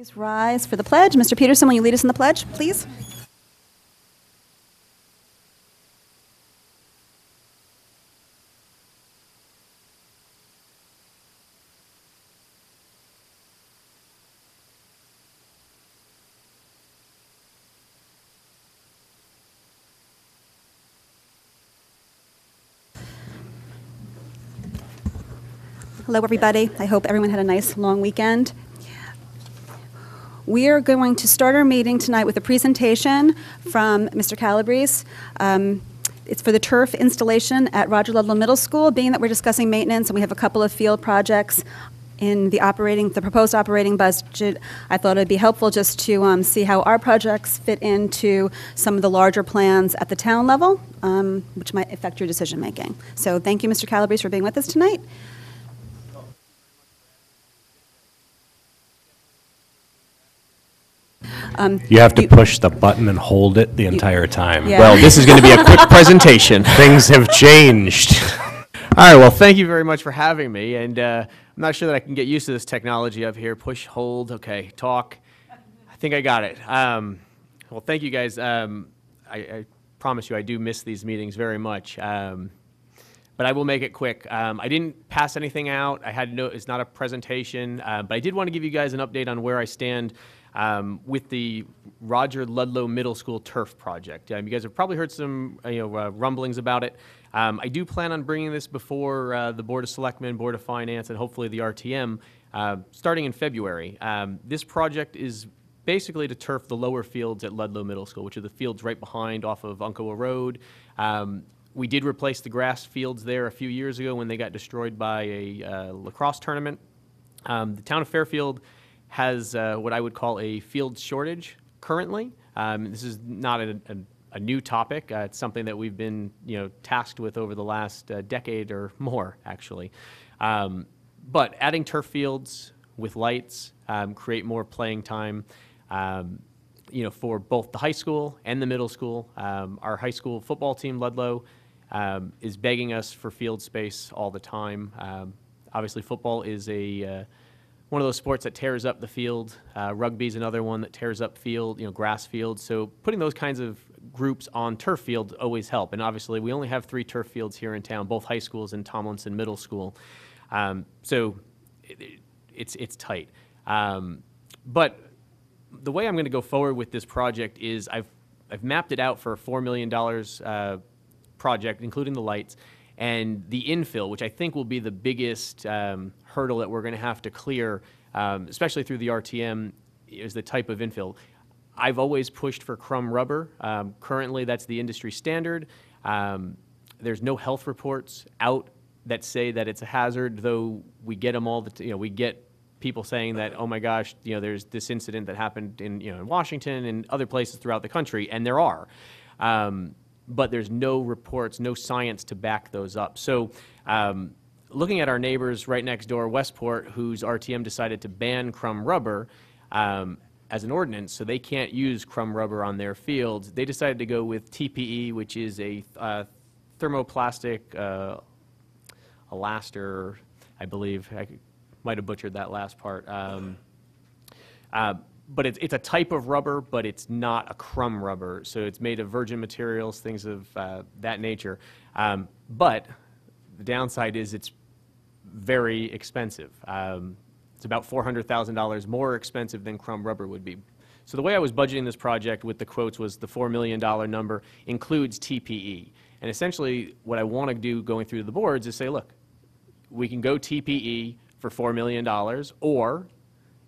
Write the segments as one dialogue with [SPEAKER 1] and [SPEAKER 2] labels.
[SPEAKER 1] Please rise for the pledge. Mr. Peterson, will you lead us in the pledge, please? Hello, everybody. I hope everyone had a nice long weekend. We are going to start our meeting tonight with a presentation from Mr. Calabrese. It's for the turf installation at Roger Ludlow Middle School. Being that we're discussing maintenance and we have a couple of field projects in the proposed operating budget, I thought it would be helpful just to see how our projects fit into some of the larger plans at the town level, which might affect your decision making. So thank you, Mr. Calabrese, for being with us tonight.
[SPEAKER 2] You have to push the button and hold it the entire time.
[SPEAKER 1] Yeah.
[SPEAKER 3] Well, this is going to be a quick presentation.
[SPEAKER 2] Things have changed.
[SPEAKER 3] All right, well, thank you very much for having me, and I'm not sure that I can get used to this technology up here. Push, hold, okay, talk. I think I got it. Well, thank you guys. I promise you I do miss these meetings very much, but I will make it quick. I didn't pass anything out. It's not a presentation, but I did want to give you guys an update on where I stand with the Roger Ludlow Middle School turf project. You guys have probably heard some rumblings about it. I do plan on bringing this before the Board of Selectmen, Board of Finance, and hopefully the RTM starting in February. This project is basically to turf the lower fields at Ludlow Middle School, which are the fields right behind off of Uncoa Road. We did replace the grass fields there a few years ago when they got destroyed by a lacrosse tournament. The town of Fairfield has what I would call a field shortage currently. This is not a new topic. It's something that we've been tasked with over the last decade or more, actually. But adding turf fields with lights create more playing time for both the high school and the middle school. Our high school football team, Ludlow, is begging us for field space all the time. Obviously, football is one of those sports that tears up the field. Rugby is another one that tears up grass fields. So putting those kinds of groups on turf fields always help. And obviously, we only have 3 turf fields here in town, both high schools and Tomlinson Middle School. So it's tight. But the way I'm going to go forward with this project is I've mapped it out for a $4 million project, including the lights. And the infill, which I think will be the biggest hurdle that we're going to have to clear, especially through the RTM, is the type of infill. I've always pushed for crumb rubber. Currently, that's the industry standard. There's no health reports out that say that it's a hazard, though we get them all. We get people saying that, oh my gosh, there's this incident that happened in Washington and other places throughout the country, and there are. But there's no reports, no science to back those up. So looking at our neighbors right next door, Westport, whose RTM decided to ban crumb rubber as an ordinance, so they can't use crumb rubber on their fields, they decided to go with TPE, which is a thermoplastic elaster, I believe. I might have butchered that last part. But it's a type of rubber, but it's not a crumb rubber. So it's made of virgin materials, things of that nature. But the downside is it's very expensive. It's about $400,000 more expensive than crumb rubber would be. So the way I was budgeting this project with the quotes was the $4 million number includes TPE. And essentially what I want to do going through the boards is say, look, we can go TPE for $4 million, or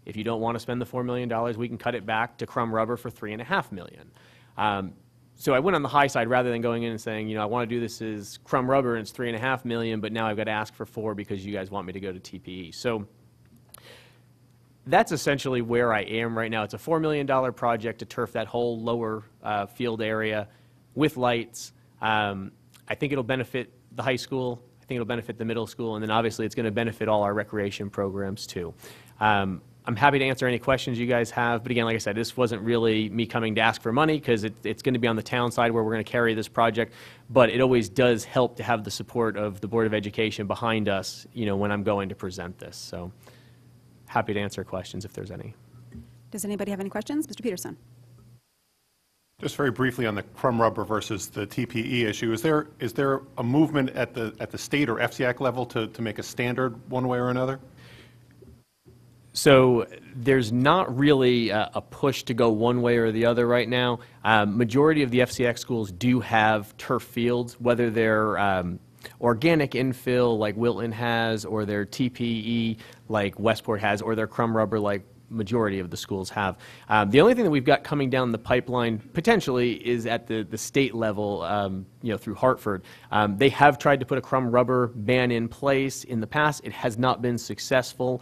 [SPEAKER 3] if you don't want to spend the $4 million, we can cut it back to crumb rubber for $3.5 million. So I went on the high side rather than going in and saying, I want to do this as crumb rubber and it's $3.5 million, but now I've got to ask for 4 because you guys want me to go to TPE. So that's essentially where I am right now. It's a $4 million project to turf that whole lower field area with lights. I think it'll benefit the high school. I think it'll benefit the middle school, and then obviously it's going to benefit all our recreation programs too. I'm happy to answer any questions you guys have, but again, like I said, this wasn't really me coming to ask for money because it's going to be on the town side where we're going to carry this project, but it always does help to have the support of the Board of Education behind us, when I'm going to present this. So happy to answer questions if there's any.
[SPEAKER 1] Does anybody have any questions? Mr. Peterson?
[SPEAKER 4] Just very briefly on the crumb rubber versus the TPE issue, is there a movement at the state or FCAC level to make a standard one way or another?
[SPEAKER 3] So there's not really a push to go one way or the other right now. Majority of the FCX schools do have turf fields, whether they're organic infill like Wilton has, or they're TPE like Westport has, or they're crumb rubber like majority of the schools have. The only thing that we've got coming down the pipeline potentially is at the state level, through Hartford. They have tried to put a crumb rubber ban in place in the past. It has not been successful.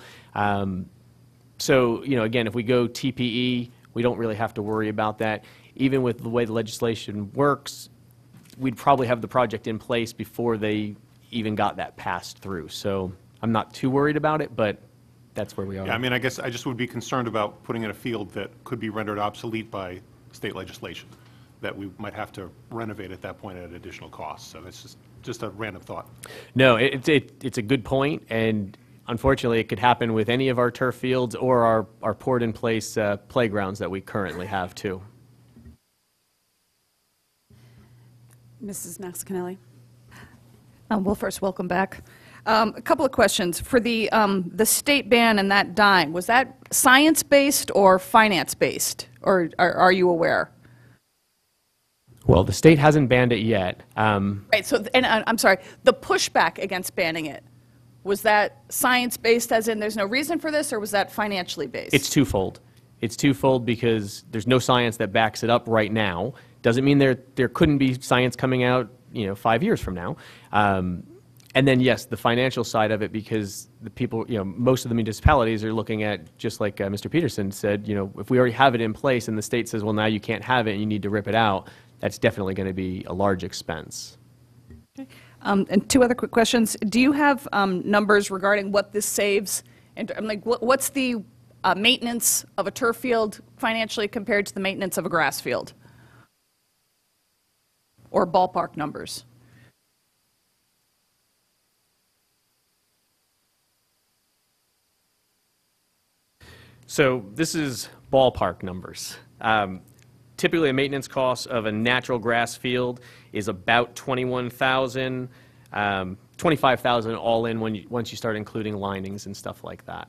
[SPEAKER 3] So, again, if we go TPE, we don't really have to worry about that. Even with the way the legislation works, we'd probably have the project in place before they even got that passed through. So I'm not too worried about it, but that's where we are.
[SPEAKER 4] Yeah, I mean, I guess I just would be concerned about putting in a field that could be rendered obsolete by state legislation, that we might have to renovate at that point at additional cost. So that's just a random thought.
[SPEAKER 3] No, it's a good point, and unfortunately, it could happen with any of our turf fields or our poured-in-place playgrounds that we currently have, too.
[SPEAKER 1] Mrs. Mascanelli?
[SPEAKER 5] Well, first, welcome back. A couple of questions. For the state ban and that dying, was that science-based or finance-based, or are you aware?
[SPEAKER 3] Well, the state hasn't banned it yet.
[SPEAKER 5] Right, so, and I'm sorry, the pushback against banning it, was that science-based as in there's no reason for this, or was that financially based?
[SPEAKER 3] It's twofold. It's twofold because there's no science that backs it up right now. Doesn't mean there couldn't be science coming out, 5 years from now. And then, yes, the financial side of it, because the people, most of the municipalities are looking at, just like Mr. Peterson said, if we already have it in place and the state says, well, now you can't have it and you need to rip it out, that's definitely going to be a large expense.
[SPEAKER 5] Okay. And two other quick questions. Do you have numbers regarding what this saves? And what's the maintenance of a turf field financially compared to the maintenance of a grass field? Or ballpark numbers?
[SPEAKER 3] So this is ballpark numbers. Typically, a maintenance cost of a natural grass field is about $21,000, $25,000 all in once you start including linings and stuff like that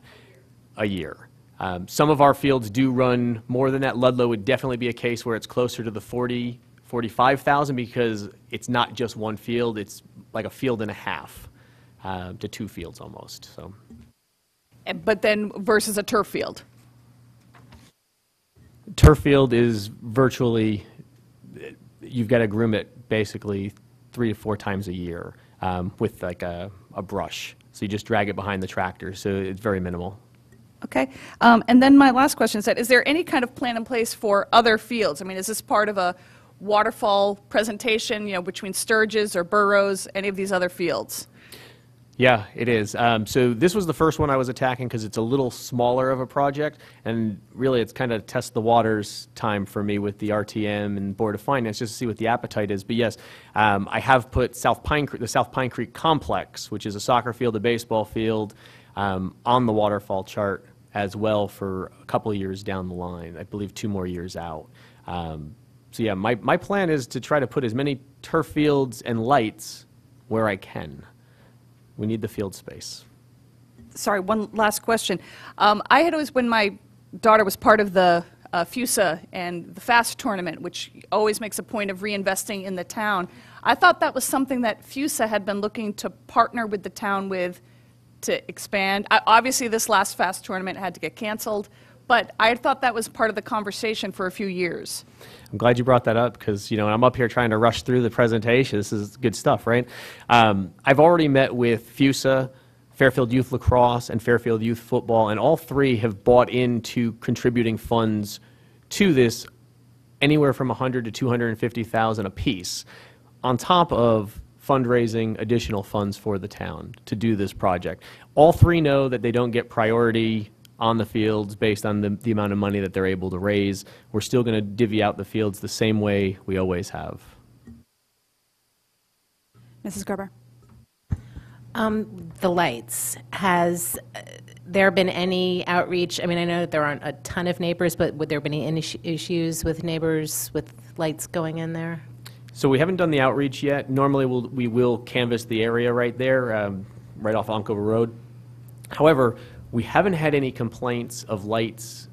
[SPEAKER 3] a year. Some of our fields do run more than that. Ludlow would definitely be a case where it's closer to the $45,000 because it's not just one field; it's like a field and a half to two fields almost. So.
[SPEAKER 5] But then versus a turf field?
[SPEAKER 3] Turf field is virtually, you've got to groom it basically 3 to 4 times a year with like a brush. So you just drag it behind the tractor, so it's very minimal.
[SPEAKER 5] Okay. And then my last question is that, is there any kind of plan in place for other fields? I mean, is this part of a waterfall presentation, between Sturgis or Burroughs, any of these other fields?
[SPEAKER 3] Yeah, it is. So this was the first one I was attacking because it's a little smaller of a project, and really it's kind of test the waters time for me with the RTM and Board of Finance just to see what the appetite is. But yes, I have put the South Pine Creek Complex, which is a soccer field, a baseball field, on the waterfall chart as well for a couple of years down the line. I believe 2 more years out. So yeah, my plan is to try to put as many turf fields and lights where I can. We need the field space.
[SPEAKER 5] Sorry, one last question. I had always, when my daughter was part of the FUSA and the FAST tournament, which always makes a point of reinvesting in the town, I thought that was something that FUSA had been looking to partner with the town with to expand. Obviously, this last FAST tournament had to get canceled, but I thought that was part of the conversation for a few years.
[SPEAKER 3] I'm glad you brought that up because, I'm up here trying to rush through the presentation. This is good stuff, right? I've already met with FUSA, Fairfield Youth Lacrosse, and Fairfield Youth Football, and all 3 have bought into contributing funds to this anywhere from $100,000 to $250,000 apiece, on top of fundraising additional funds for the town to do this project. All 3 know that they don't get priority on the fields based on the amount of money that they're able to raise. We're still going to divvy out the fields the same way we always have.
[SPEAKER 1] Mrs. Gerber?
[SPEAKER 6] The lights, has there been any outreach? I mean, I know that there aren't a ton of neighbors, but would there have been any issues with neighbors with lights going in there?
[SPEAKER 3] So we haven't done the outreach yet. Normally, we will canvass the area right there, right off Oncover Road. However, we haven't had any complaints of lights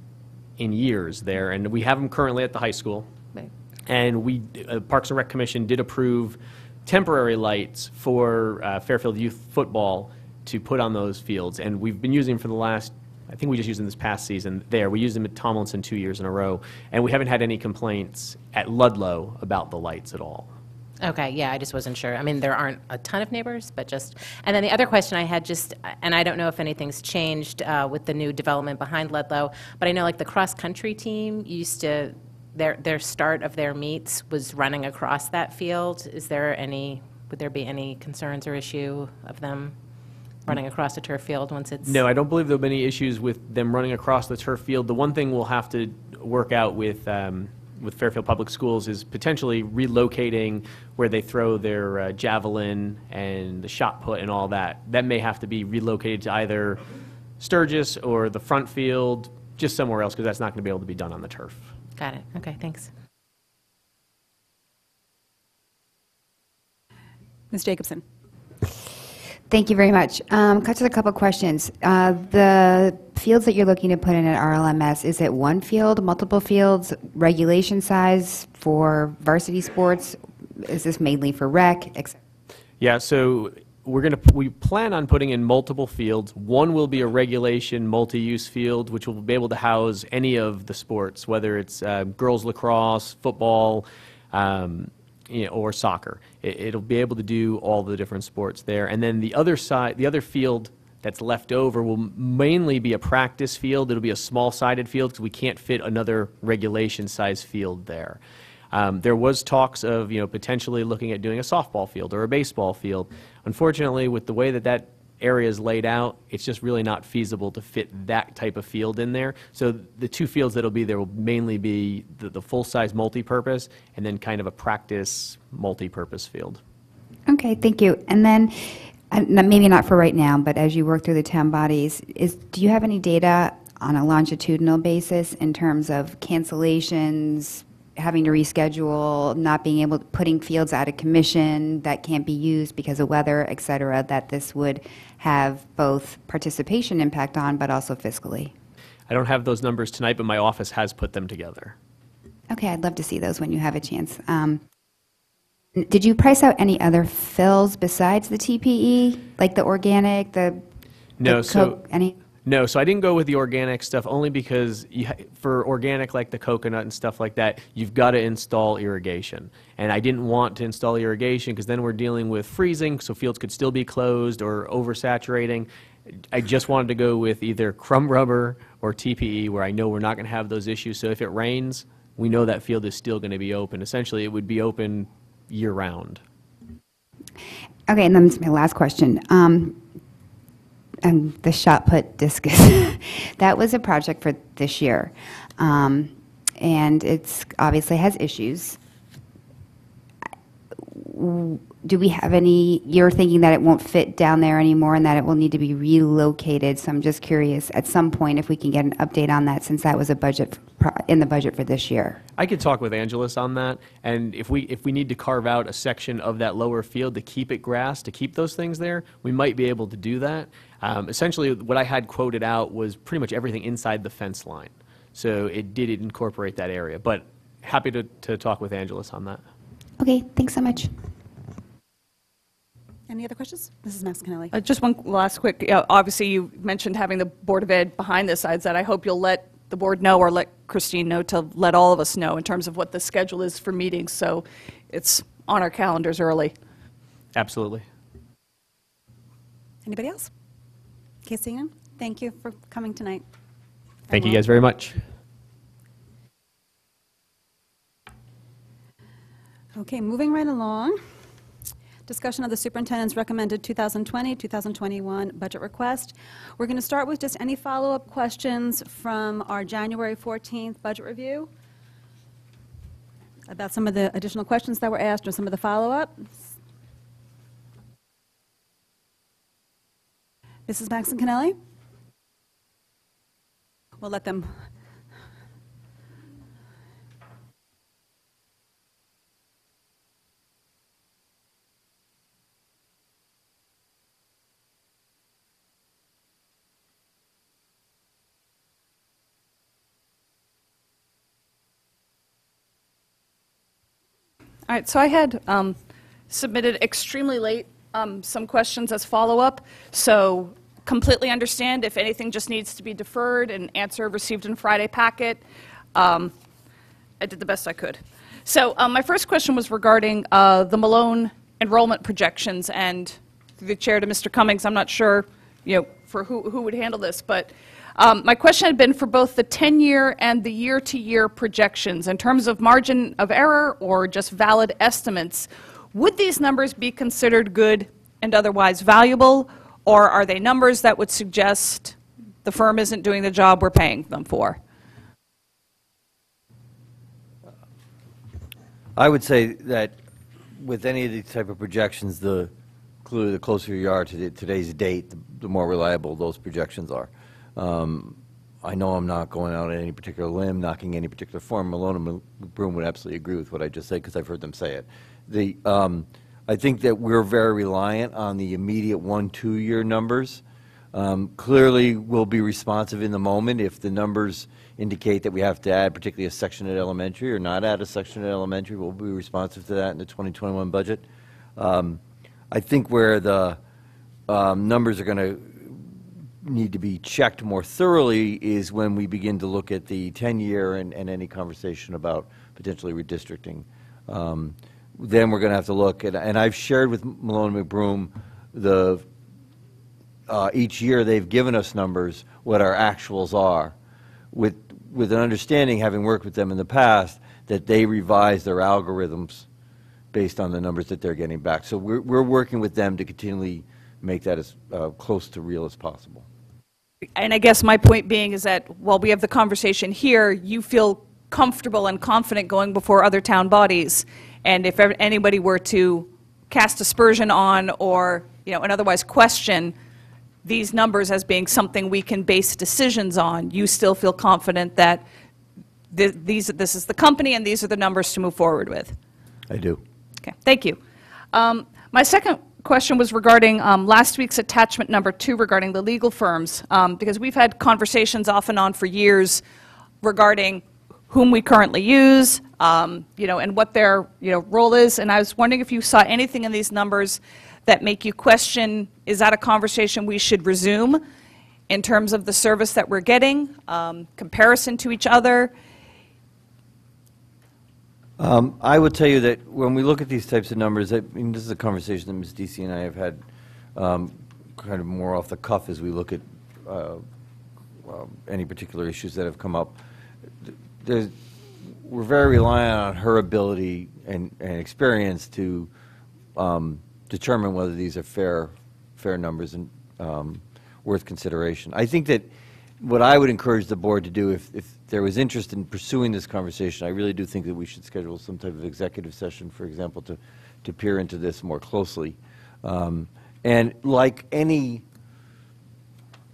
[SPEAKER 3] in years there, and we have them currently at the high school.
[SPEAKER 6] Right.
[SPEAKER 3] And we, Parks and Rec Commission did approve temporary lights for Fairfield Youth Football to put on those fields, and we've been using them for the last, I think we just used them this past season there. We used them at Tomlinson 2 years in a row, and we haven't had any complaints at Ludlow about the lights at all.
[SPEAKER 6] Okay, yeah, I just wasn't sure. I mean, there aren't a ton of neighbors, but just, and then the other question I had just, and I don't know if anything's changed with the new development behind Ludlow, but I know like the cross-country team used to, their start of their meets was running across that field. Is there any, would there be any concerns or issue of them running across the turf field once it's?
[SPEAKER 3] No, I don't believe there'll be any issues with them running across the turf field. The one thing we'll have to work out with Fairfield Public Schools is potentially relocating where they throw their javelin and the shot put and all that. That may have to be relocated to either Sturgis or the front field, just somewhere else, because that's not going to be able to be done on the turf.
[SPEAKER 6] Got it. Okay, thanks.
[SPEAKER 1] Ms. Jacobson.
[SPEAKER 7] Thank you very much. Just a couple questions. The fields that you're looking to put in at RLMS, is it one field, multiple fields, regulation size for varsity sports? Is this mainly for rec?
[SPEAKER 3] Yeah, so we plan on putting in multiple fields. One will be a regulation multi-use field, which will be able to house any of the sports, whether it's girls lacrosse, football, or soccer. It'll be able to do all the different sports there. And then the other side, the other field that's left over will mainly be a practice field. It'll be a small-sided field because we can't fit another regulation-size field there. There was talks of potentially looking at doing a softball field or a baseball field. Unfortunately, with the way that area is laid out, it's just really not feasible to fit that type of field in there. So the two fields that'll be there will mainly be the full-size multi-purpose and then kind of a practice multi-purpose field.
[SPEAKER 7] Okay, thank you. And then, maybe not for right now, but as you work through the town bodies, do you have any data on a longitudinal basis in terms of cancellations, having to reschedule, not being able to, putting fields out of commission that can't be used because of weather, et cetera, that this would have both participation impact on, but also fiscally?
[SPEAKER 3] I don't have those numbers tonight, but my office has put them together.
[SPEAKER 7] Okay, I'd love to see those when you have a chance. Did you price out any other fills besides the TPE, like the organic,
[SPEAKER 3] No,
[SPEAKER 7] any?
[SPEAKER 3] No, so I didn't go with the organic stuff only because for organic, like the coconut and stuff like that, you've got to install irrigation. And I didn't want to install irrigation because then we're dealing with freezing, so fields could still be closed or oversaturating. I just wanted to go with either crumb rubber or TPE where I know we're not going to have those issues. So if it rains, we know that field is still going to be open. Essentially, it would be open year-round.
[SPEAKER 7] Okay, and then this is my last question. And the shot put discus, that was a project for this year. And it's obviously has issues. Do we have any, you're thinking that it won't fit down there anymore and that it will need to be relocated. So I'm just curious at some point if we can get an update on that since that was a budget in the budget for this year.
[SPEAKER 3] I could talk with Angeles on that, and if we need to carve out a section of that lower field to keep it grass, to keep those things there, we might be able to do that. Essentially, what I had quoted out was pretty much everything inside the fence line, so it did incorporate that area. But happy to talk with Angeles on that.
[SPEAKER 7] Okay, thanks so much.
[SPEAKER 1] Any other questions? Mrs. Mascanelli.
[SPEAKER 5] Just one last quick, obviously you mentioned having the Board of Ed behind this. That I hope you'll let the board know or let Christine know to let all of us know in terms of what the schedule is for meetings, so it's on our calendars early.
[SPEAKER 3] Absolutely.
[SPEAKER 1] Anybody else? Casey, thank you for coming tonight.
[SPEAKER 3] Thank you guys very much.
[SPEAKER 1] Okay, moving right along. Discussion of the superintendent's recommended 2020-2021 budget request. We're going to start with just any follow-up questions from our January 14th budget review about some of the additional questions that were asked or some of the follow-up. Mrs. Maxon Kennelly? We'll let them.
[SPEAKER 5] All right, so I had submitted extremely late some questions as follow-up, so completely understand if anything just needs to be deferred and answer received in Friday packet. I did the best I could. So my first question was regarding the Malone enrollment projections, and through the chair to Mr. Cummings, I'm not sure, for who would handle this, but my question had been for both the 10-year and the year-to-year projections. In terms of margin of error or just valid estimates, would these numbers be considered good and otherwise valuable, or are they numbers that would suggest the firm isn't doing the job we're paying them for?
[SPEAKER 8] I would say that with any of these type of projections, clearly the closer you are to today's date, the more reliable those projections are. I know I'm not going out on any particular limb, knocking any particular firm. Malone and Broom would absolutely agree with what I just said because I've heard them say it. I think that we're very reliant on the immediate 1-2 year numbers. Clearly, we'll be responsive in the moment if the numbers indicate that we have to add particularly a section at elementary or not add a section at elementary. We'll be responsive to that in the 2021 budget. I think where the numbers are going to need to be checked more thoroughly is when we begin to look at the 10-year and any conversation about potentially redistricting. Then we're going to have to look at, and I've shared with Malone and McBroom each year they've given us numbers, what our actuals are, with an understanding, having worked with them in the past, that they revise their algorithms based on the numbers that they're getting back. So we're working with them to continually make that as close to real as possible.
[SPEAKER 5] And I guess my point being is that while we have the conversation here, you feel comfortable and confident going before other town bodies. And if anybody were to cast aspersion on or, and otherwise question these numbers as being something we can base decisions on, you still feel confident that this is the company and these are the numbers to move forward with?
[SPEAKER 8] I do.
[SPEAKER 5] Okay, thank you. My second question was regarding last week's attachment number 2 regarding the legal firms, because we've had conversations off and on for years regarding whom we currently use, and what their role is. And I was wondering if you saw anything in these numbers that make you question, is that a conversation we should resume in terms of the service that we're getting, comparison to each other?
[SPEAKER 8] I would tell you that when we look at these types of numbers, this is a conversation that Ms. Deasy and I have had kind of more off the cuff as we look at any particular issues that have come up. We're very reliant on her ability and experience to determine whether these are fair numbers and worth consideration. I think that what I would encourage the board to do, if there was interest in pursuing this conversation, I really do think that we should schedule some type of executive session, for example, to peer into this more closely. And like any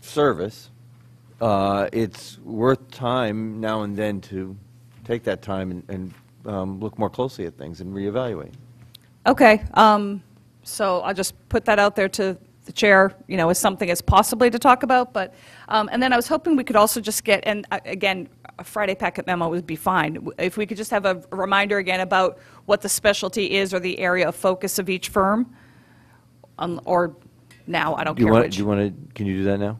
[SPEAKER 8] service, it's worth time now and then to take that time and look more closely at things and reevaluate.
[SPEAKER 5] Okay, so I'll just put that out there to the chair, as something as possibly to talk about. But and then I was hoping we could also just get, and again, a Friday packet memo would be fine. If we could just have a reminder again about what the specialty is or the area of focus of each firm, or now, I don't care which.
[SPEAKER 8] Can you do that now?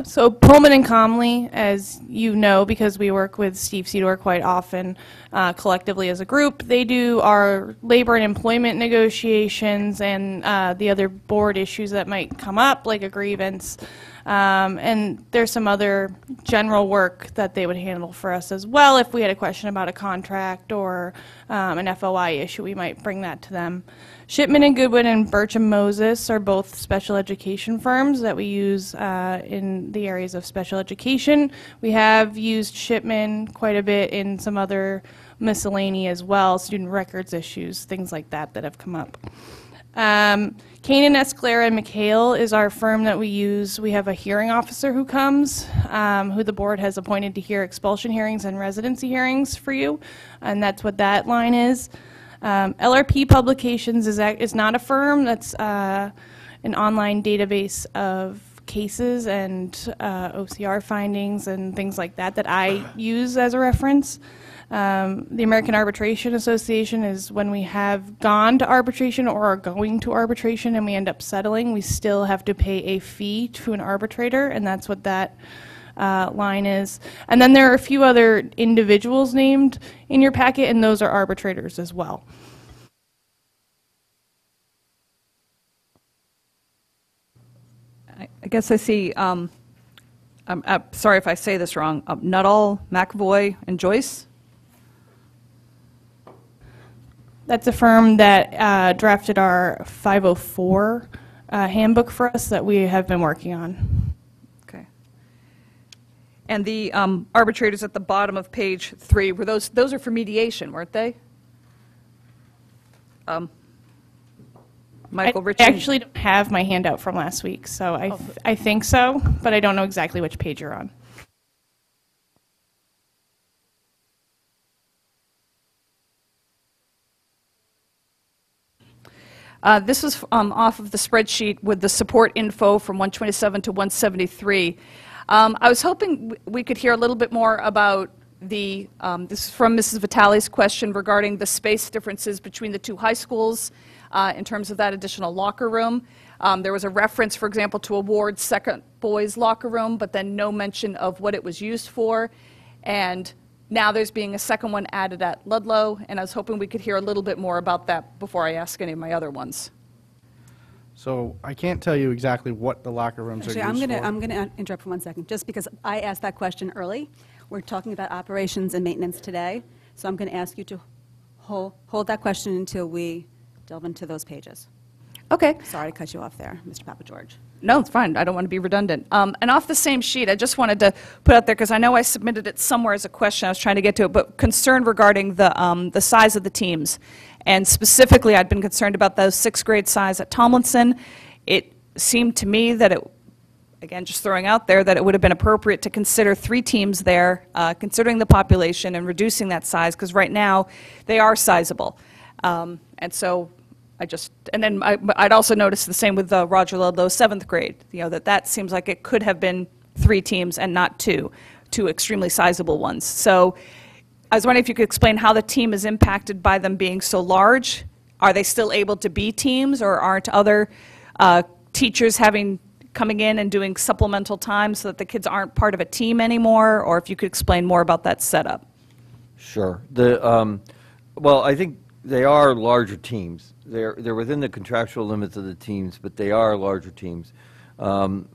[SPEAKER 9] So Pullman and Comley, as you know, because we work with Steve Sedor quite often collectively as a group, they do our labor and employment negotiations and the other board issues that might come up, like a grievance. And there's some other general work that they would handle for us as well. If we had a question about a contract or an FOI issue, we might bring that to them. Shipman and Goodwin and Birch and Moses are both special education firms that we use in the areas of special education. We have used Shipman quite a bit in some other miscellany as well, student records issues, things like that that have come up. Kanan, Escalera, and McHale is our firm that we use. We have a hearing officer who comes, who the board has appointed to hear expulsion hearings and residency hearings for you, and that's what that line is. LRP Publications is not a firm. That's an online database of cases and OCR findings and things like that that I use as a reference. The American Arbitration Association is when we have gone to arbitration or are going to arbitration and we end up settling, we still have to pay a fee to an arbitrator, and that's what that line is. And then there are a few other individuals named in your packet, and those are arbitrators as well.
[SPEAKER 5] I guess I see, I'm sorry if I say this wrong, Nuttall, McAvoy, and Joyce?
[SPEAKER 9] That's a firm that drafted our 504 handbook for us that we have been working on.
[SPEAKER 5] Okay. And the arbitrators at the bottom of page 3, were those are for mediation, weren't they? Michael,
[SPEAKER 9] I
[SPEAKER 5] Richard?
[SPEAKER 9] actually don't have my handout from last week, so I think so, but I don't know exactly which page you're on.
[SPEAKER 5] This was off of the spreadsheet with the support info from 127 to 173. I was hoping we could hear a little bit more about the, this is from Mrs. Vitale's question regarding the space differences between the two high schools in terms of that additional locker room. There was a reference, for example, to a Ward's second boys' locker room, but then no mention of what it was used for. And now there's being a second one added at Ludlow, and I was hoping we could hear a little bit more about that before I ask any of my other ones.
[SPEAKER 10] So I can't tell you exactly what the locker rooms
[SPEAKER 1] Actually,
[SPEAKER 10] are used for.
[SPEAKER 1] I'm going to interrupt for 1 second, just because I asked that question early. We're talking about operations and maintenance today, so I'm going to ask you to hold that question until we delve into those pages.
[SPEAKER 5] Okay.
[SPEAKER 1] Sorry to cut you off there, Mr. Papa George.
[SPEAKER 5] No, it's fine. I don't want to be redundant. And off the same sheet, I just wanted to put out there, because I know I submitted it somewhere as a question. I was trying to get to it, but concern regarding the size of the teams. And specifically, I'd been concerned about those 6th grade size at Tomlinson. It seemed to me that it, again, just throwing out there, that it would have been appropriate to consider 3 teams there, considering the population and reducing that size, because right now they are sizable. And so and then I'd also noticed the same with Roger Ludlow 7th grade, that seems like it could have been 3 teams and not 2 extremely sizable ones. So I was wondering if you could explain how the team is impacted by them being so large. Are they still able to be teams, or aren't other teachers coming in and doing supplemental time so that the kids aren't part of a team anymore? Or if you could explain more about that setup.
[SPEAKER 8] Sure. Well, I think they are larger teams. They're within the contractual limits of the teams, but they are larger teams. There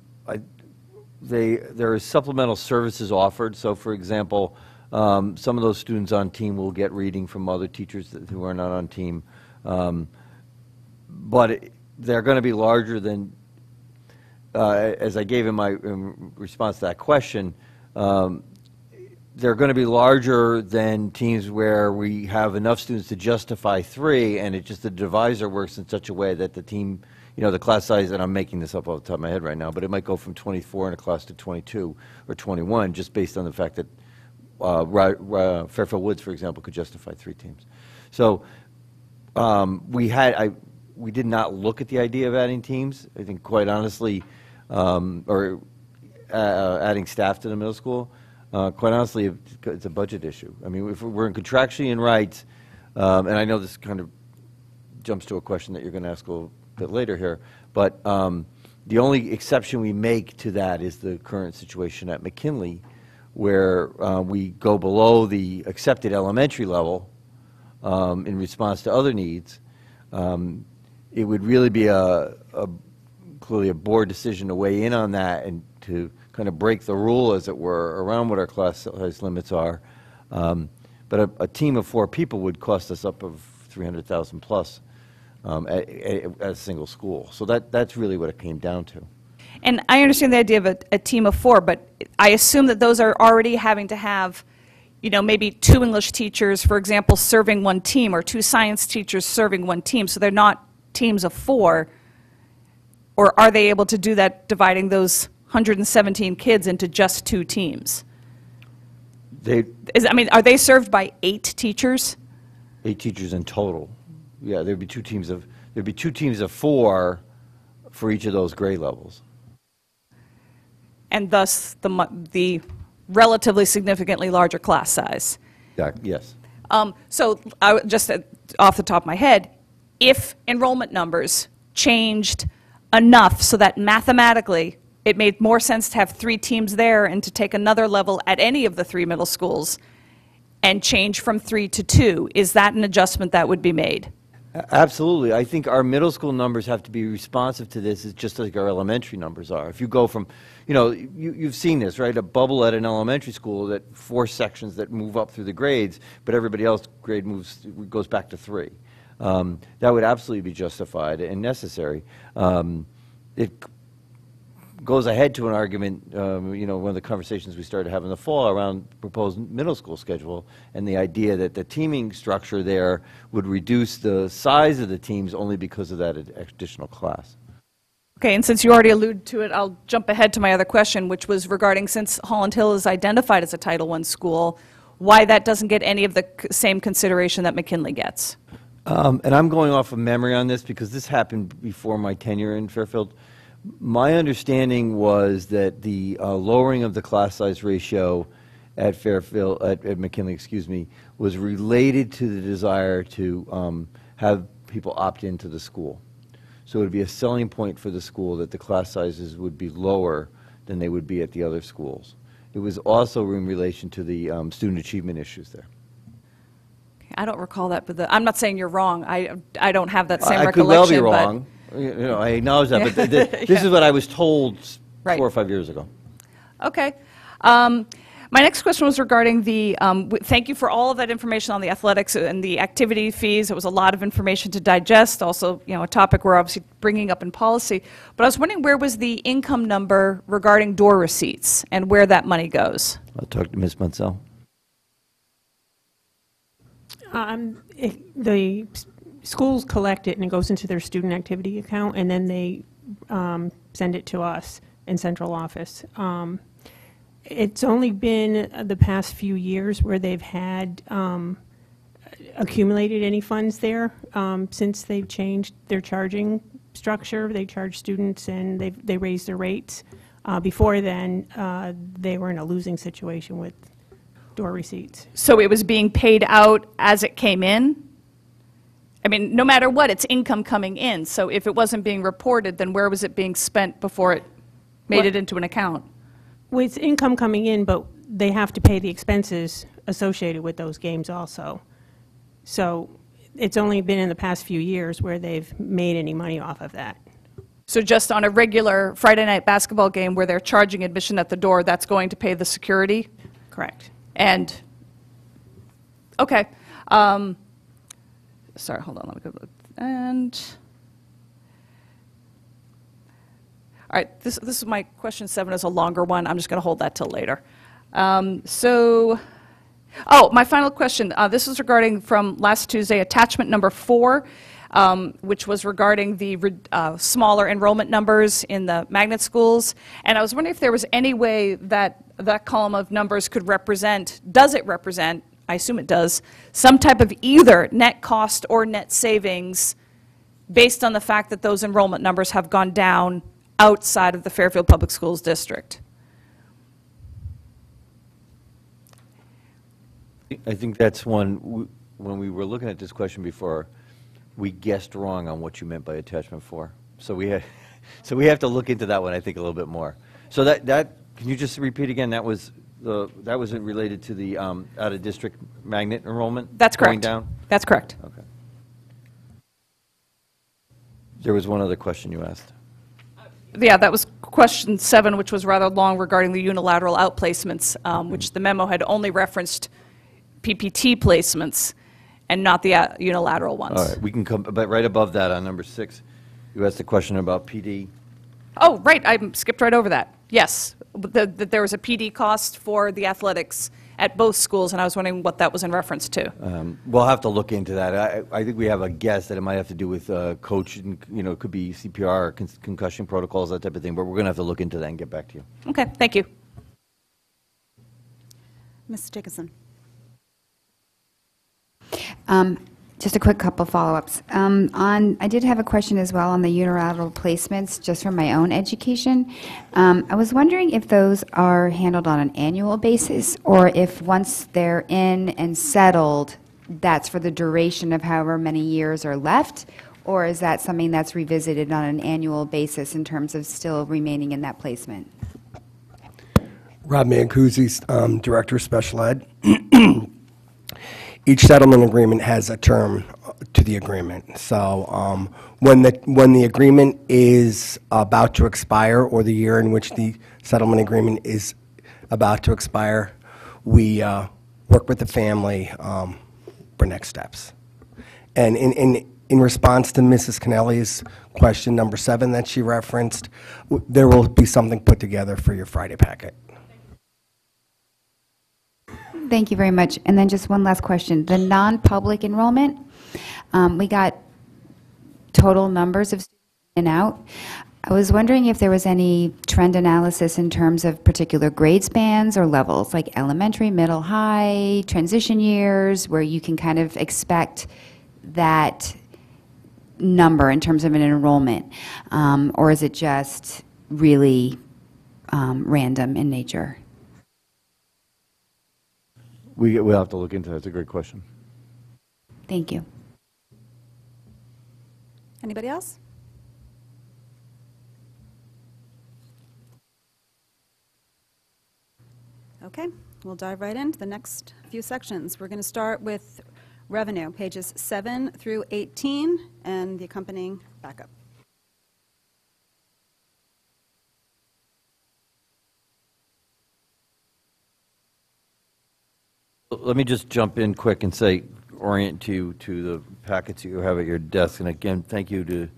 [SPEAKER 8] is supplemental services offered. So, for example, some of those students on team will get reading from other teachers who are not on team. But they're going to be larger than, as I gave in response to that question, they're going to be larger than teams where we have enough students to justify 3, and the divisor works in such a way that the team, the class size, and I'm making this up off the top of my head right now, but it might go from 24 in a class to 22 or 21, just based on the fact that Fairfield Woods, for example, could justify 3 teams. So we did not look at the idea of adding teams. I think, quite honestly, or adding staff to the middle school. Quite honestly, it's a budget issue. I mean, if we're in contractually in rights, and I know this kind of jumps to a question that you're going to ask a little bit later here, but the only exception we make to that is the current situation at McKinley, where we go below the accepted elementary level in response to other needs. It would really be clearly a board decision to weigh in on that and to kind of break the rule, as it were, around what our class size limits are. But a team of 4 people would cost us up of 300,000 plus at a single school. So that's really what it came down to.
[SPEAKER 5] And I understand the idea of a team of 4, but I assume that those are already having to have, you know, maybe 2 English teachers, for example, serving one team, or 2 science teachers serving one team, so they're not teams of 4. Or are they able to do that, dividing those 117 kids into just 2 teams? Are they served by 8 teachers?
[SPEAKER 8] 8 teachers in total. Yeah, there'd be 2 teams of 4 for each of those grade levels.
[SPEAKER 5] And thus the relatively significantly larger class size.
[SPEAKER 8] Yes.
[SPEAKER 5] So just off the top of my head, if enrollment numbers changed enough so that mathematically it made more sense to have 3 teams there and to take another level at any of the 3 middle schools and change from 3 to 2, is that an adjustment that would be made?
[SPEAKER 8] Absolutely. I think our middle school numbers have to be responsive to this, just like our elementary numbers are. If you go from, you know, you've seen this, right? A bubble at an elementary school, that 4 sections that move up through the grades, but everybody else grade goes back to 3. That would absolutely be justified and necessary. It goes ahead to an argument, you know, one of the conversations we started having in the fall around proposed middle school schedule, and the idea that the teaming structure there would reduce the size of the teams only because of that additional class.
[SPEAKER 5] Okay, and since you already alluded to it, I'll jump ahead to my other question, which was regarding, since Holland Hill is identified as a Title I school, why that doesn't get any of the same consideration that McKinley gets.
[SPEAKER 8] And I'm going off of memory on this because this happened before my tenure in Fairfield. My understanding was that the lowering of the class size ratio at Fairfield, at McKinley, excuse me, was related to the desire to have people opt into the school. So it would be a selling point for the school that the class sizes would be lower than they would be at the other schools. It was also in relation to the student achievement issues there.
[SPEAKER 5] I don't recall that, but I'm not saying you're wrong. I don't have that same
[SPEAKER 8] I
[SPEAKER 5] recollection.
[SPEAKER 8] could well be wrong. You know, I acknowledge that, but this is what I was told 4 or 5 years ago.
[SPEAKER 5] Okay. My next question was regarding the, thank you for all of that information on the athletics and the activity fees. It was a lot of information to digest, also, you know, a topic we're obviously bringing up in policy. But I was wondering, where was the income number regarding door receipts and where that money goes?
[SPEAKER 8] I'll talk to Ms. Munsell.
[SPEAKER 11] The schools collect it and it goes into their student activity account, and then they send it to us in central office. It's only been the past few years where they've had accumulated any funds there since they've changed their charging structure. They charge students and they raised their rates. Before then, they were in a losing situation with door receipts.
[SPEAKER 5] So it was being paid out as it came in? I mean, no matter what, it's income coming in. So if it wasn't being reported, then where was it being spent before it made it into an account?
[SPEAKER 11] Well, it's income coming in, but they have to pay the expenses associated with those games also. So it's only been in the past few years where they've made any money off of that.
[SPEAKER 5] So just on a regular Friday night basketball game where they're charging admission at the door, that's going to pay the security?
[SPEAKER 11] Correct.
[SPEAKER 5] And, okay. Sorry, hold on, let me go look. And, all right, this is my question 7 is a longer one. I'm just going to hold that till later. My final question. This is regarding from last Tuesday, attachment number 4, which was regarding the smaller enrollment numbers in the magnet schools. And I was wondering if there was any way that that column of numbers could represent, does it represent, I assume it does, some type of either net cost or net savings based on the fact that those enrollment numbers have gone down outside of the Fairfield Public Schools district?
[SPEAKER 8] I think that's one, when we were looking at this question before, we guessed wrong on what you meant by attachment 4. So we have to look into that one, I think, a little bit more. So that can you just repeat again? That was related to the out-of-district magnet enrollment?
[SPEAKER 5] That's correct.
[SPEAKER 8] Going down?
[SPEAKER 5] That's correct.
[SPEAKER 8] Okay. There was one other question you asked.
[SPEAKER 5] Yeah, that was question 7, which was rather long regarding the unilateral outplacements, which the memo had only referenced PPT placements and not the unilateral ones.
[SPEAKER 8] All right, we can come, but right above that on number 6, you asked a question about PD.
[SPEAKER 5] Oh, right, I skipped right over that. Yes, that there was a PD cost for the athletics at both schools, and I was wondering what that was in reference to.
[SPEAKER 8] We'll have to look into that. I think we have a guess that it might have to do with coach, and, it could be CPR or concussion protocols, that type of thing, but we're going to have to look into that and get back to you.
[SPEAKER 5] Okay, thank you.
[SPEAKER 1] Ms. Jacobson.
[SPEAKER 7] Just a quick couple follow-ups. I did have a question as well on the unilateral placements, just from my own education. I was wondering if those are handled on an annual basis, or if once they're in and settled, that's for the duration of however many years are left, or is that something that's revisited on an annual basis in terms of still remaining in that placement?
[SPEAKER 12] Rob Mancusi, Director of Special Ed. Each settlement agreement has a term to the agreement. So when the agreement is about to expire, or the year in which the settlement agreement is about to expire, we work with the family for next steps. And in response to Mrs. Kennelly's question number 7 that she referenced, there will be something put together for your Friday packet.
[SPEAKER 7] Thank you very much. And then just one last question. The non-public enrollment, we got total numbers of students in and out. I was wondering if there was any trend analysis in terms of particular grade spans or levels, like elementary, middle, high, transition years, where you can kind of expect that number in terms of an enrollment, or is it just really random in nature?
[SPEAKER 8] We'll have to look into that. It's a great question.
[SPEAKER 7] Thank you.
[SPEAKER 1] Anybody else? Okay, we'll dive right into the next few sections. We're going to start with revenue, pages 7 through 18, and the accompanying backup.
[SPEAKER 8] Let me just jump in quick and orient you to the packets you have at your desk. And again, thank you to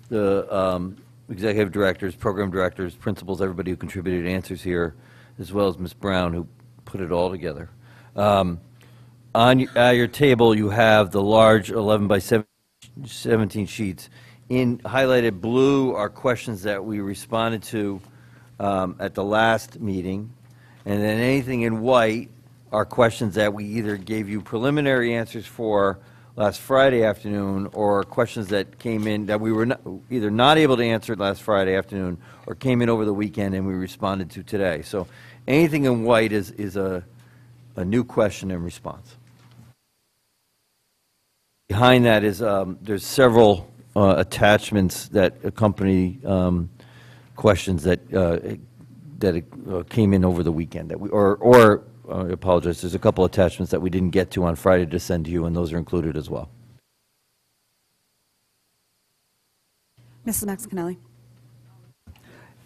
[SPEAKER 8] the executive directors, program directors, principals, everybody who contributed answers here, as well as Ms. Brown, who put it all together. On your table, you have the large 11 by 17 sheets. In highlighted blue are questions that we responded to at the last meeting, and then anything in white are questions that we either gave you preliminary answers for last Friday afternoon, or questions that came in that we were either not able to answer last Friday afternoon or came in over the weekend and we responded to today. So anything in white is a new question and response. Behind that is there's several attachments that accompany questions that came in over the weekend that we I apologize. There's a couple attachments that we didn't get to on Friday to send to you, and those are included as well.
[SPEAKER 1] Mrs. Max Kennelly.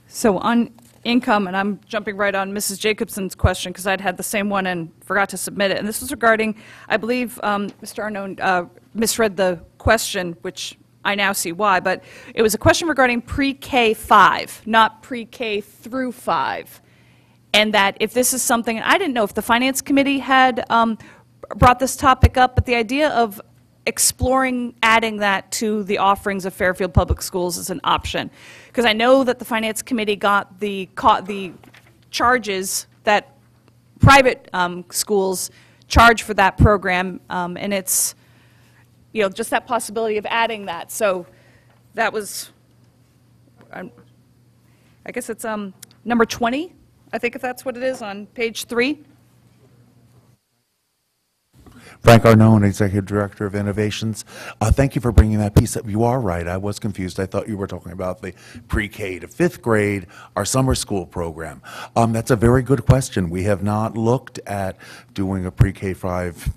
[SPEAKER 5] So on income, and I'm jumping right on Mrs. Jacobson's question because I'd had the same one and forgot to submit it. And this was regarding, I believe Mr. Arnone misread the question, which I now see why, but it was a question regarding pre-K 5, not pre-K through 5. And that if this is something, I didn't know if the Finance Committee had brought this topic up, but the idea of exploring adding that to the offerings of Fairfield Public Schools is an option. Because I know that the Finance Committee got the charges that private schools charge for that program, and it's, just that possibility of adding that. So that was, I guess it's number 20. I think if that's what it is on page 3.
[SPEAKER 13] Frank Arnone, Executive Director of Innovations. Thank you for bringing that piece up. You are right. I was confused. I thought you were talking about the pre-K to 5th grade, our summer school program. That's a very good question. We have not looked at doing a pre-K 5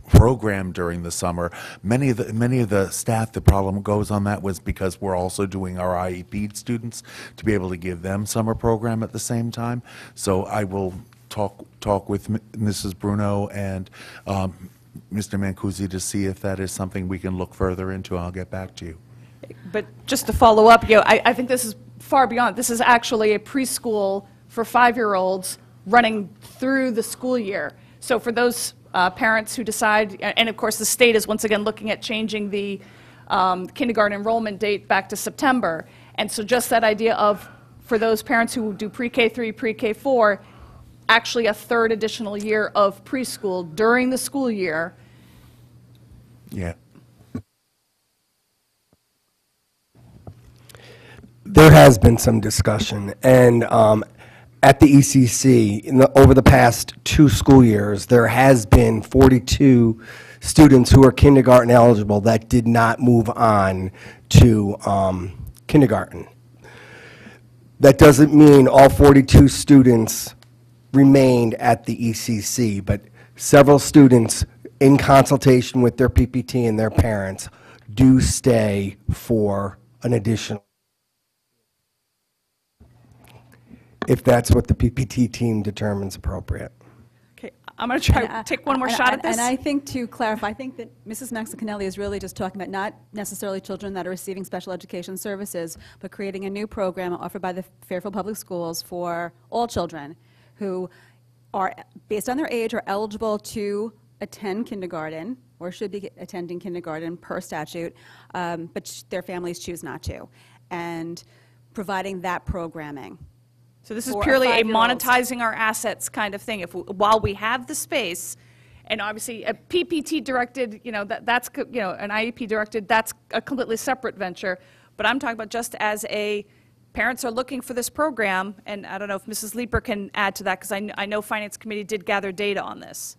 [SPEAKER 13] program during the summer. Many of the staff, the problem goes on that was because we're also doing our IEP students to be able to give them summer program at the same time. So I will talk with Mrs. Bruno and Mr. Mancusi to see if that is something we can look further into. I'll get back to you.
[SPEAKER 5] But just to follow up, I think this is far beyond. This is actually a preschool for 5-year-olds running through the school year. So for those parents who decide, and of course the state is once again looking at changing the kindergarten enrollment date back to September. And so just that idea of, for those parents who do pre-K3, pre-K4, actually a third additional year of preschool during the school year.
[SPEAKER 13] Yeah.
[SPEAKER 12] There has been some discussion, and at the ECC, over the past 2 school years, there has been 42 students who are kindergarten eligible that did not move on to kindergarten. That doesn't mean all 42 students remained at the ECC, but several students, in consultation with their PPT and their parents, do stay for an additional, if that's what the PPT team determines appropriate.
[SPEAKER 5] Okay, I'm going to try take one more shot at this.
[SPEAKER 1] And I think, to clarify, I think that Mrs. Maxicanelli is really just talking about not necessarily children that are receiving special education services, but creating a new program offered by the Fairfield Public Schools for all children who are, based on their age, are eligible to attend kindergarten or should be attending kindergarten per statute, but their families choose not to, and providing that programming.
[SPEAKER 5] So this is
[SPEAKER 1] for
[SPEAKER 5] purely a
[SPEAKER 1] 5-year-olds.
[SPEAKER 5] monetizing our assets kind of thing. While we have the space, and obviously a PPT directed, that's an IEP directed, that's a completely separate venture. But I'm talking about just as parents are looking for this program, and I don't know if Mrs. Leeper can add to that, because I know Finance Committee did gather data on this.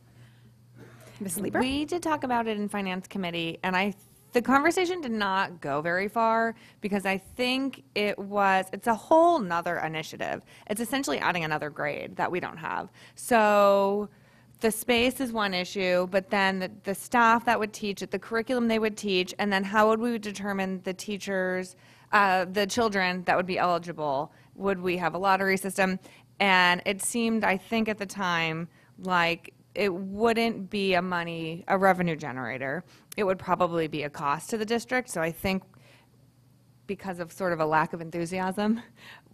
[SPEAKER 1] Mrs. Leeper?
[SPEAKER 14] We did talk about it in Finance Committee, and the conversation did not go very far because I think it's a whole nother initiative. It's essentially adding another grade that we don't have. So the space is one issue, but then the staff that would teach it, the curriculum they would teach, and then how would we determine the teachers, the children that would be eligible? Would we have a lottery system? And it seemed, I think at the time, like it wouldn't be a revenue generator. It would probably be a cost to the district. So I think because of sort of a lack of enthusiasm,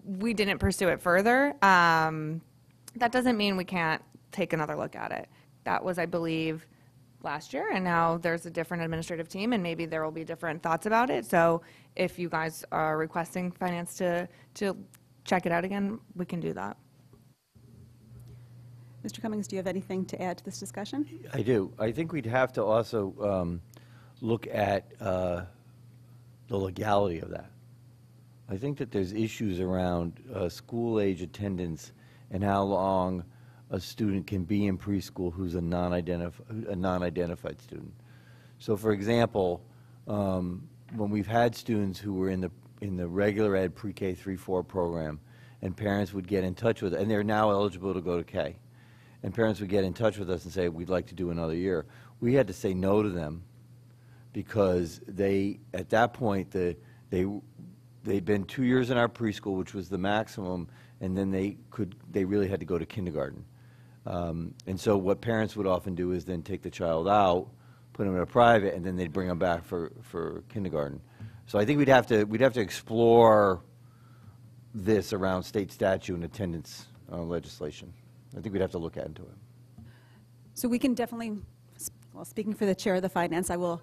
[SPEAKER 14] we didn't pursue it further. That doesn't mean we can't take another look at it. That was, I believe, last year, and now there's a different administrative team, and maybe there will be different thoughts about it. So if you guys are requesting finance to check it out again, we can do that.
[SPEAKER 1] Mr. Cummings, do you have anything to add to this discussion?
[SPEAKER 8] I do. I think we'd have to also look at the legality of that. I think that there's issues around school-age attendance and how long a student can be in preschool who's a non-identified student. So, for example, when we've had students who were in the regular ed pre-K 3-4 program, and parents would get in touch with, and they're now eligible to go to K, and parents would get in touch with us and say, we'd like to do another year. We had to say no to them because at that point, they'd been 2 years in our preschool, which was the maximum, and then they really had to go to kindergarten. And so what parents would often do is then take the child out, put them in a private, and then they'd bring them back for kindergarten. So I think we'd have to explore this around state statute and attendance legislation. I think we'd have to look into it.
[SPEAKER 1] So we can definitely, well, speaking for the chair of the finance, I will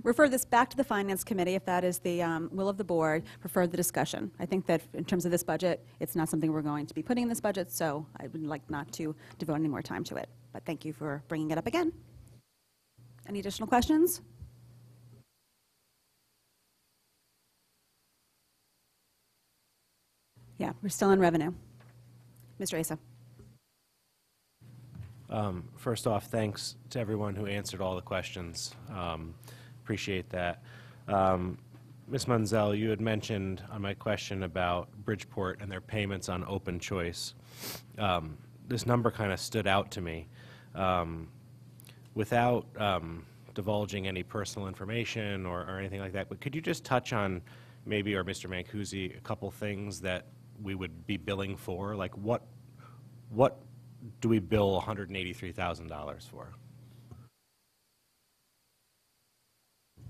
[SPEAKER 1] refer this back to the Finance Committee if that is the will of the board for further discussion. I think that in terms of this budget, it's not something we're going to be putting in this budget, so I would like not to devote any more time to it. But thank you for bringing it up again. Any additional questions? Yeah, we're still on revenue. Mr. Asa.
[SPEAKER 2] First off, thanks to everyone who answered all the questions. Appreciate that. Ms. Munzel, you had mentioned on my question about Bridgeport and their payments on open choice. This number kind of stood out to me. without divulging any personal information or anything like that, but could you just touch on maybe, or Mr. Mancusi, a couple things that we would be billing for? Like what do we bill $183,000 for?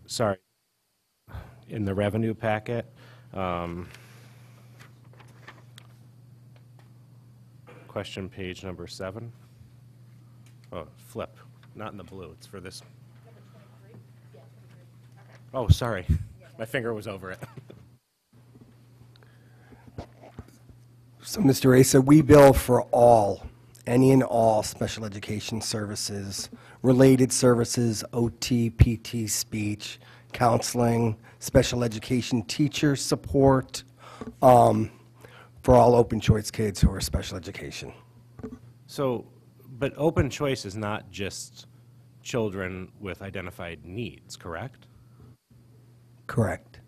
[SPEAKER 2] Sorry, in the revenue packet. Question page number 7. Oh, flip, not in the blue, it's for this. Oh, sorry, my finger was over it.
[SPEAKER 12] So, Mr. Asa, we bill for any and all special education services, related services, OT, PT, speech, counseling, special education teacher support, for all open choice kids who are special education.
[SPEAKER 2] So, but open choice is not just children with identified needs, correct?
[SPEAKER 12] Correct.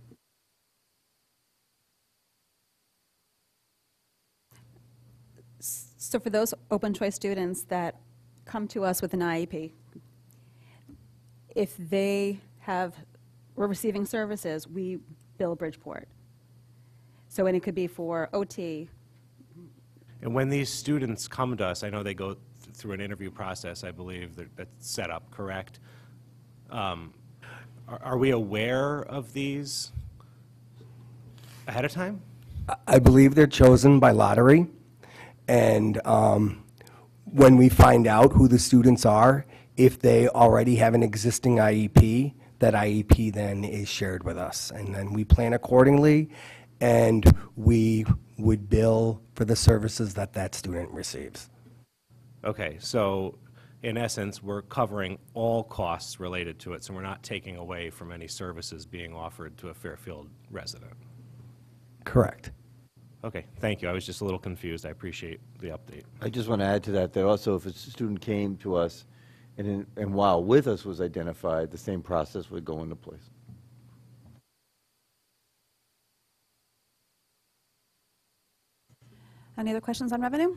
[SPEAKER 1] So for those open choice students that come to us with an IEP, if they were receiving services, we bill Bridgeport. So, and it could be for OT.
[SPEAKER 2] And when these students come to us, I know they go through an interview process, I believe, that's set up, correct? Are we aware of these ahead of time?
[SPEAKER 12] I believe they're chosen by lottery, and when we find out who the students are, if they already have an existing IEP, that IEP then is shared with us, and then we plan accordingly, and we would bill for the services that that student receives.
[SPEAKER 2] Okay, so in essence, we're covering all costs related to it, so we're not taking away from any services being offered to a Fairfield resident.
[SPEAKER 12] Correct.
[SPEAKER 2] Okay, thank you. I was just a little confused. I appreciate the update.
[SPEAKER 8] I just want to add to that also if a student came to us and while with us was identified, the same process would go into place.
[SPEAKER 1] Any other questions on revenue?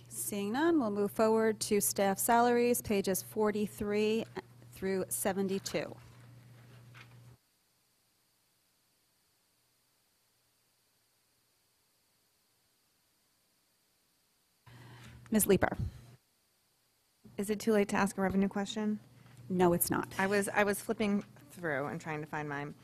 [SPEAKER 1] Seeing none, we'll move forward to staff salaries, pages 43 through 72. Ms. Leeper.
[SPEAKER 14] Is it too late to ask a revenue question?
[SPEAKER 1] No, it's not.
[SPEAKER 14] I was flipping through and trying to find mine.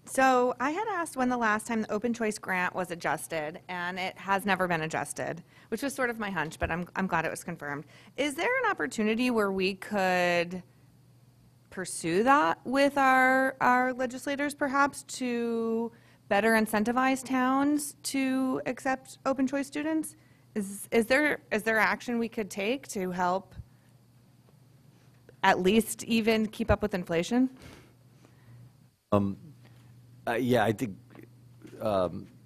[SPEAKER 14] So I had asked when the last time the open choice grant was adjusted, and it has never been adjusted, which was sort of my hunch, but I'm glad it was confirmed. Is there an opportunity where we could pursue that with our legislators, perhaps, to better incentivize towns to accept open choice students? Is there action we could take to help at least even keep up with inflation?
[SPEAKER 8] Yeah, I think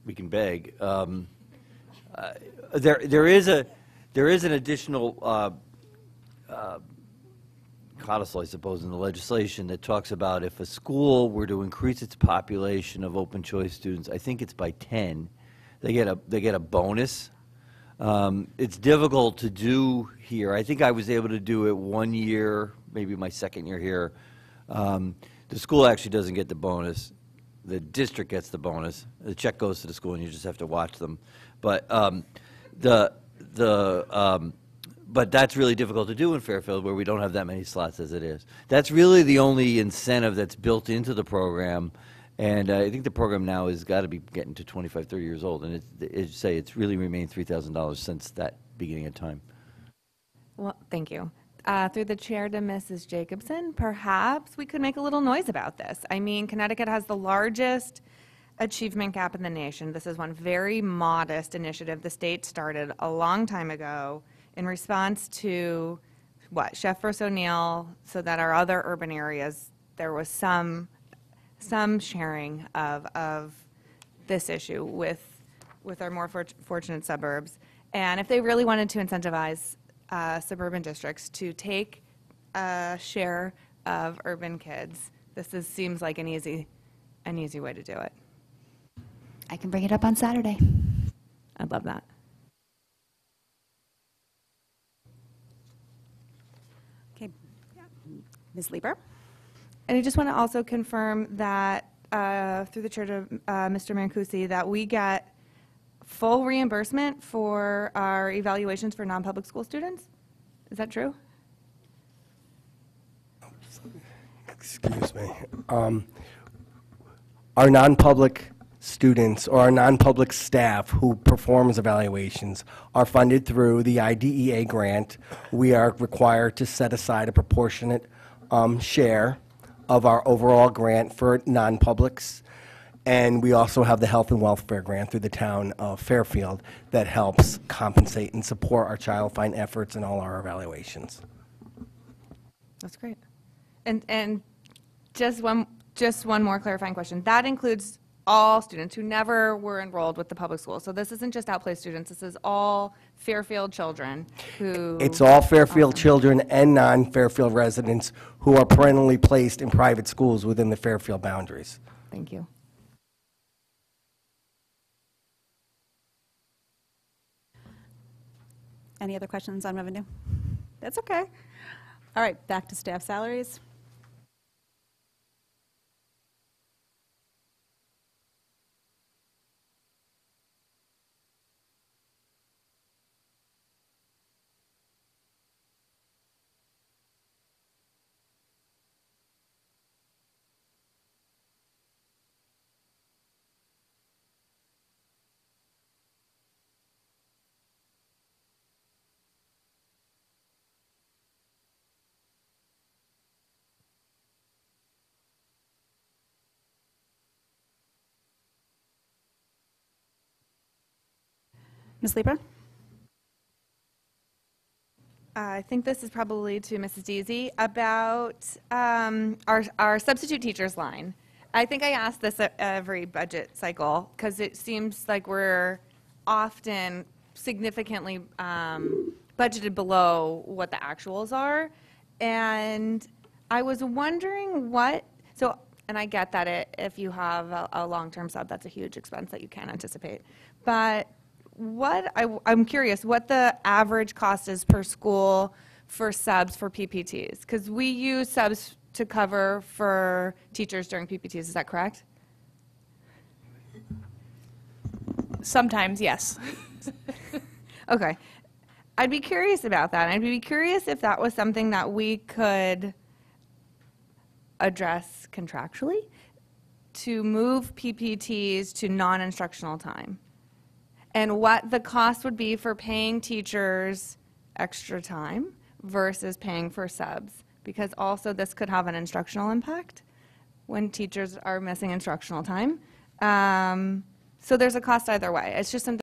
[SPEAKER 8] we can beg. There is an additional codicil, I suppose, in the legislation that talks about if a school were to increase its population of open choice students, I think it's by 10, they get a bonus. It's difficult to do here. I think I was able to do it 1 year, maybe my second year here. The school actually doesn't get the bonus. The district gets the bonus. The check goes to the school, and you just have to watch them. But but that's really difficult to do in Fairfield, where we don't have that many slots as it is. That's really the only incentive that's built into the program. And I think the program now has got to be getting to 25, 30 years old. And it's really remained $3,000 since that beginning of time.
[SPEAKER 14] Well, thank you. Through the chair to Mrs. Jacobson, perhaps we could make a little noise about this. I mean, Connecticut has the largest achievement gap in the nation. This is one very modest initiative the state started a long time ago in response to, Chef Ross O'Neill, so that our other urban areas, there was some sharing of this issue with our more fortunate suburbs. And if they really wanted to incentivize suburban districts to take a share of urban kids, seems like an easy way to do it.
[SPEAKER 7] I can bring it up on Saturday.
[SPEAKER 14] I'd love that.
[SPEAKER 1] Okay. Ms. Lieber?
[SPEAKER 14] And I just want to also confirm that through the chair to Mr. Mancusi, that we get full reimbursement for our evaluations for non-public school students. Is that true?
[SPEAKER 12] Excuse me. Our non-public students or our non-public staff who performs evaluations are funded through the IDEA grant. We are required to set aside a proportionate share of our overall grant for non-publics. And we also have the health and welfare grant through the town of Fairfield that helps compensate and support our child find efforts in all our evaluations.
[SPEAKER 14] That's great. And just one more clarifying question. That includes all students who never were enrolled with the public school. So this isn't just outplaced students. This is all Fairfield children who...
[SPEAKER 12] It's all Fairfield children and non-Fairfield residents who are perennially placed in private schools within the Fairfield boundaries.
[SPEAKER 14] Thank you.
[SPEAKER 1] Any other questions on revenue? That's okay. All right, back to staff salaries. Ms. Lieber?
[SPEAKER 14] I think this is probably to Mrs. Deasy about our substitute teachers line. I think I ask this at every budget cycle because it seems like we're often significantly budgeted below what the actuals are. And I was wondering and I get that if you have a long-term sub, that's a huge expense that you can't anticipate. But I'm curious what the average cost is per school for subs for PPTs, because we use subs to cover for teachers during PPTs. Is that correct?
[SPEAKER 9] Sometimes, yes.
[SPEAKER 14] Okay. I'd be curious about that. I'd be curious if that was something that we could address contractually to move PPTs to non-instructional time, and what the cost would be for paying teachers extra time versus paying for subs, because also this could have an instructional impact when teachers are missing instructional time. So there's a cost either way. It's just something